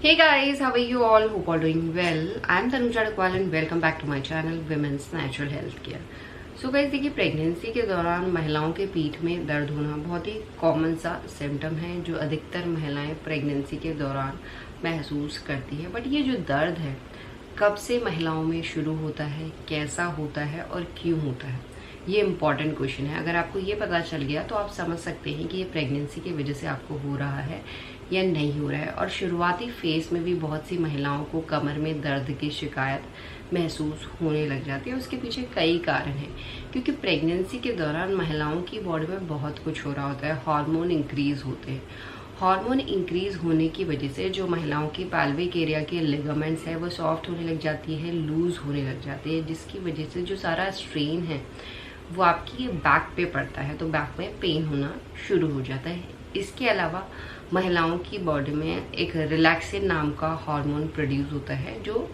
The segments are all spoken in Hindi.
Hey guys, how are you all? Hope all doing well. I am Tanuja Agarwal and welcome back to my channel Women's Natural Health Care. So guys देखिए, प्रेगनेंसी के दौरान महिलाओं के पीठ में दर्द होना बहुत ही कॉमन सा सिम्टम है जो अधिकतर महिलाएं प्रेगनेंसी के दौरान महसूस करती है। बट ये जो दर्द है कब से महिलाओं में शुरू होता है, कैसा होता है और क्यों होता है, ये इम्पॉर्टेंट क्वेश्चन है। अगर आपको ये पता चल गया तो आप समझ सकते हैं कि ये प्रेगनेंसी की वजह से आपको हो रहा है या नहीं हो रहा है। और शुरुआती फेज में भी बहुत सी महिलाओं को कमर में दर्द की शिकायत महसूस होने लग जाती है। उसके पीछे कई कारण हैं, क्योंकि प्रेगनेंसी के दौरान महिलाओं की बॉडी में बहुत कुछ हो रहा होता है। हार्मोन इंक्रीज होते हैं। हार्मोन इंक्रीज होने की वजह से जो महिलाओं की पैल्विक एरिया के लिगामेंट्स है वो सॉफ्ट होने लग जाती है, लूज होने लग जाती है, जिसकी वजह से जो सारा स्ट्रेन है वो आपकी बैक पे पड़ता है, तो बैक में पेन होना शुरू हो जाता है। इसके अलावा महिलाओं की बॉडी में एक रिलैक्सिन नाम का हार्मोन प्रोड्यूस होता है जो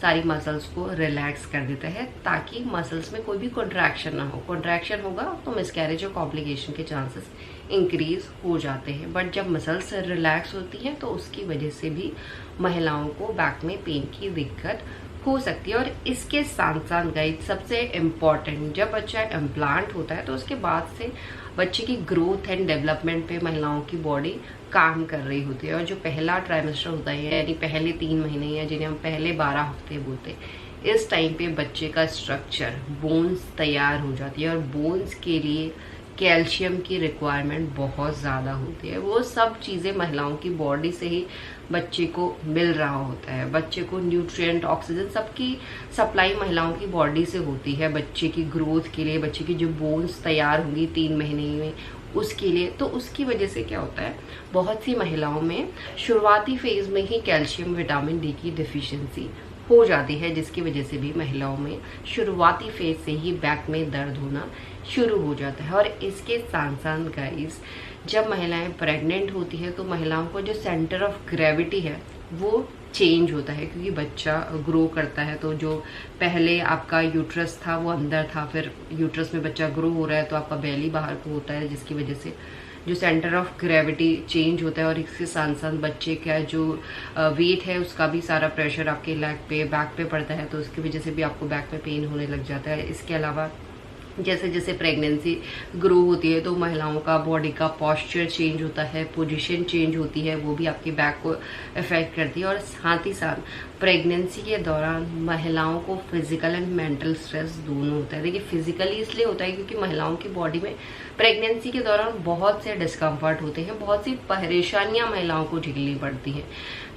सारी मसल्स को रिलैक्स कर देता है, ताकि मसल्स में कोई भी कॉन्ट्रैक्शन ना हो। कॉन्ट्रैक्शन होगा तो मिसकैरेज और कॉम्प्लिकेशन के चांसेस इंक्रीज हो जाते हैं। बट जब मसल्स रिलैक्स होती हैं तो उसकी वजह से भी महिलाओं को बैक में पेन की दिक्कत हो सकती है। और इसके साथ साथ गाइड सबसे इम्पॉर्टेंट, जब बच्चा इम्प्लांट होता है तो उसके बाद से बच्चे की ग्रोथ एंड डेवलपमेंट पे महिलाओं की बॉडी काम कर रही होती है। और जो पहला ट्राइमेस्टर होता है, यानी पहले 3 महीने या जिन्हें हम पहले 12 हफ्ते बोलते हैं, इस टाइम पे बच्चे का स्ट्रक्चर, बोन्स तैयार हो जाती है। और बोन्स के लिए कैल्शियम की रिक्वायरमेंट बहुत ज़्यादा होती है। वो सब चीज़ें महिलाओं की बॉडी से ही बच्चे को मिल रहा होता है। बच्चे को न्यूट्रिएंट, ऑक्सीजन सबकी सप्लाई महिलाओं की बॉडी से होती है बच्चे की ग्रोथ के लिए। बच्चे की जो बोन्स तैयार होंगी 3 महीने में उसके लिए, तो उसकी वजह से क्या होता है, बहुत सी महिलाओं में शुरुआती फेज में ही कैल्शियम, विटामिन डी की डिफिशियंसी हो जाती है, जिसकी वजह से भी महिलाओं में शुरुआती फेज से ही बैक में दर्द होना शुरू हो जाता है। और इसके साथ साथ गाइस, जब महिलाएं प्रेग्नेंट होती है तो महिलाओं को जो सेंटर ऑफ ग्रेविटी है वो चेंज होता है, क्योंकि बच्चा ग्रो करता है। तो जो पहले आपका यूट्रस था वो अंदर था, फिर यूट्रस में बच्चा ग्रो हो रहा है तो आपका बेली बाहर को होता है, जिसकी वजह से जो सेंटर ऑफ ग्रेविटी चेंज होता है। और इसके साथ साथ बच्चे का जो वेट है उसका भी सारा प्रेशर आपके लेग पे, बैक पे पड़ता है, तो उसकी वजह से भी आपको बैक में पेन होने लग जाता है। इसके अलावा जैसे जैसे प्रेगनेंसी ग्रो होती है तो महिलाओं का बॉडी का पोस्चर चेंज होता है, पोजीशन चेंज होती है, वो भी आपके बैक को इफेक्ट करती है। और साथ ही साथ प्रेगनेंसी के दौरान महिलाओं को फिजिकल एंड मेंटल स्ट्रेस दोनों होता है। देखिए, फिजिकली इसलिए होता है क्योंकि महिलाओं की बॉडी में प्रेगनेंसी के दौरान बहुत से डिस्कम्फर्ट होते हैं, बहुत सी परेशानियां महिलाओं को झेलनी पड़ती हैं,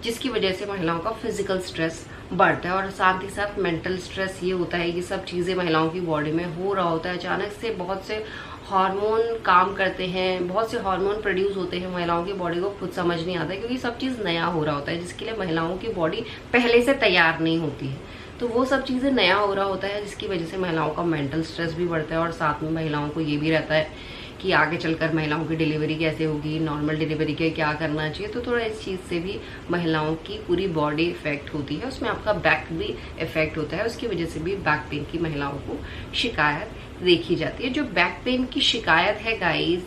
जिसकी वजह से महिलाओं का फिजिकल स्ट्रेस बढ़ता है। और साथ ही साथ मेंटल स्ट्रेस ये होता है कि सब चीज़ें महिलाओं की बॉडी में हो रहा होता है, अचानक से बहुत से हार्मोन काम करते हैं, बहुत से हार्मोन प्रोड्यूस होते हैं, महिलाओं की बॉडी को खुद समझ नहीं आता है, क्योंकि सब चीज़ नया हो रहा होता है, जिसके लिए महिलाओं की बॉडी पहले से तैयार नहीं होती है। तो वो सब चीज़ें नया हो रहा होता है, जिसकी वजह से महिलाओं का मेंटल स्ट्रेस भी बढ़ता है। और साथ में महिलाओं को ये भी रहता है कि आगे चलकर महिलाओं की डिलीवरी कैसे होगी, नॉर्मल डिलीवरी के क्या करना चाहिए। तो थोड़ा इस चीज़ से भी महिलाओं की पूरी बॉडी इफेक्ट होती है, उसमें आपका बैक भी इफेक्ट होता है, उसकी वजह से भी बैक पेन की महिलाओं को शिकायत देखी जाती है। जो बैक पेन की शिकायत है गाइस,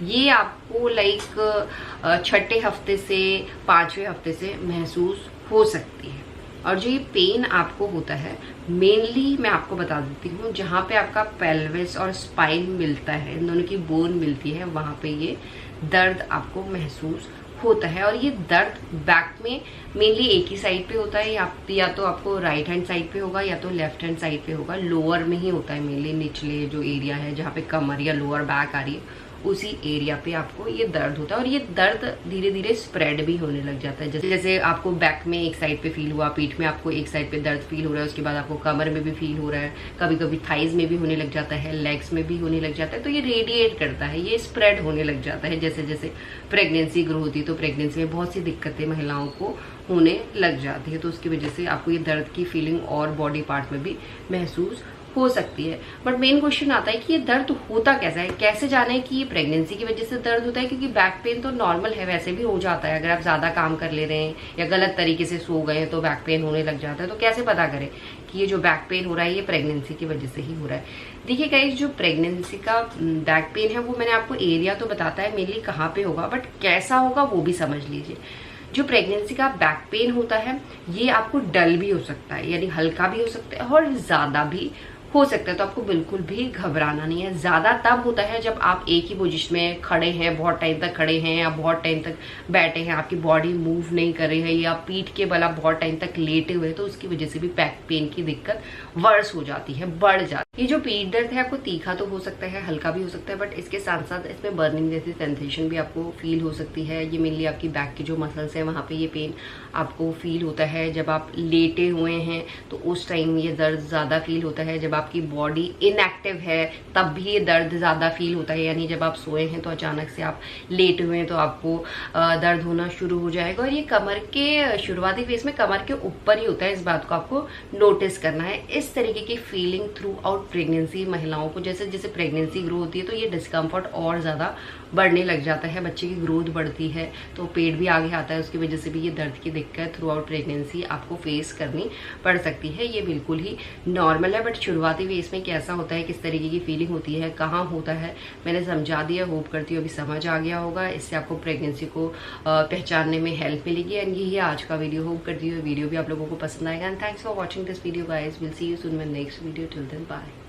ये आपको लाइक 6ठे हफ्ते से 5वें हफ्ते से महसूस हो सकती है। और जो ये पेन आपको होता है, मेनली मैं आपको बता देती हूँ, जहाँ पे आपका पेल्विस और स्पाइन मिलता है, इन दोनों की बोन मिलती है, वहाँ पे ये दर्द आपको महसूस होता है। और ये दर्द बैक में मेनली एक ही साइड पे होता है, या तो आपको राइट हैंड साइड पे होगा या तो लेफ्ट हैंड साइड पे होगा। लोअर में ही होता है मेनली, निचले जो एरिया है जहाँ पे कमर या लोअर बैक आ रही है उसी एरिया पे आपको ये दर्द होता है। और ये दर्द धीरे धीरे स्प्रेड भी होने लग जाता है। जैसे जैसे आपको बैक में एक साइड पे फील हुआ, पीठ में आपको एक साइड पे दर्द फील हो रहा है, उसके बाद आपको कमर में भी फील हो रहा है, कभी कभी थाइज में भी होने लग जाता है, लेग्स में भी होने लग जाता है। तो ये रेडिएट करता है, ये स्प्रेड होने लग जाता है जैसे जैसे प्रेगनेंसी ग्रो होती है। तो प्रेगनेंसी में बहुत सी दिक्कतें महिलाओं को होने लग जाती है, तो उसकी वजह से आपको ये दर्द की फीलिंग और बॉडी पार्ट में भी महसूस हो सकती है। बट मेन क्वेश्चन आता है कि ये दर्द होता कैसा है, कैसे जाने कि ये प्रेगनेंसी की वजह से दर्द होता है। क्योंकि बैक पेन तो नॉर्मल है, वैसे भी हो जाता है, अगर आप ज्यादा काम कर ले रहे हैं या गलत तरीके से सो गए तो बैक पेन होने लग जाता है। तो कैसे पता करें कि ये जो बैक पेन हो रहा है ये प्रेगनेंसी की वजह से ही हो रहा है। देखिए गाइस, जो प्रेगनेंसी का बैक पेन है वो मैंने आपको एरिया तो बताता है मेनली कहाँ पे होगा, बट कैसा होगा वो भी समझ लीजिए। जो प्रेगनेंसी का बैक पेन होता है ये आपको डल भी हो सकता है, यानी हल्का भी हो सकता है और ज्यादा भी हो सकता है। तो आपको बिल्कुल भी घबराना नहीं है। ज्यादा तब होता है जब आप एक ही पोजीशन में खड़े हैं, बहुत टाइम तक खड़े हैं या बहुत टाइम तक बैठे हैं, आपकी बॉडी मूव नहीं कर रही है या पीठ के बल आप बहुत टाइम तक लेटे हुए, तो उसकी वजह से भी बैक पेन की दिक्कत वर्स हो जाती है, बढ़ जाती है। ये जो पीठ दर्द है आपको तीखा तो हो सकता है, हल्का भी हो सकता है, बट इसके साथ साथ इसमें बर्निंग जैसी सेंसेशन भी आपको फील हो सकती है। ये मेनली आपकी बैक की जो मसल्स है वहां पे ये पेन आपको फील होता है। जब आप लेटे हुए हैं तो उस टाइम ये दर्द ज्यादा फील होता है। जब आपकी बॉडी इनएक्टिव है तब भी ये दर्द ज्यादा फील होता है, यानी जब आप सोए हैं तो अचानक से आप लेटे हुए हैं तो आपको दर्द होना शुरू हो जाएगा। और ये कमर के शुरुआती फेज में कमर के ऊपर ही होता है, इस बात को आपको नोटिस करना है। इस तरीके की फीलिंग थ्रू आउट प्रेगनेंसी महिलाओं को, जैसे जैसे प्रेगनेंसी ग्रो होती है तो ये डिस्कम्फर्ट और ज्यादा बढ़ने लग जाता है। बच्चे की ग्रोथ बढ़ती है तो पेट भी आगे आता है, उसकी वजह से भी ये दर्द की दिक्कत थ्रू आउट प्रेगनेंसी आपको फेस करनी पड़ सकती है। ये बिल्कुल ही नॉर्मल है, बट शुरुआती फेज में कैसा होता है, किस तरीके की फीलिंग होती है, कहाँ होता है, मैंने समझा दिया। होप करती हूँ अभी समझ आ गया होगा। इससे आपको प्रेगनेंसी को पहचानने में हेल्प मिलेगी। एंड यही आज का वीडियो। होप करती हूँ वीडियो भी आप लोगों को पसंद आएगा। And thanks for watching this video guys. Will see you soon my next video. Till then bye.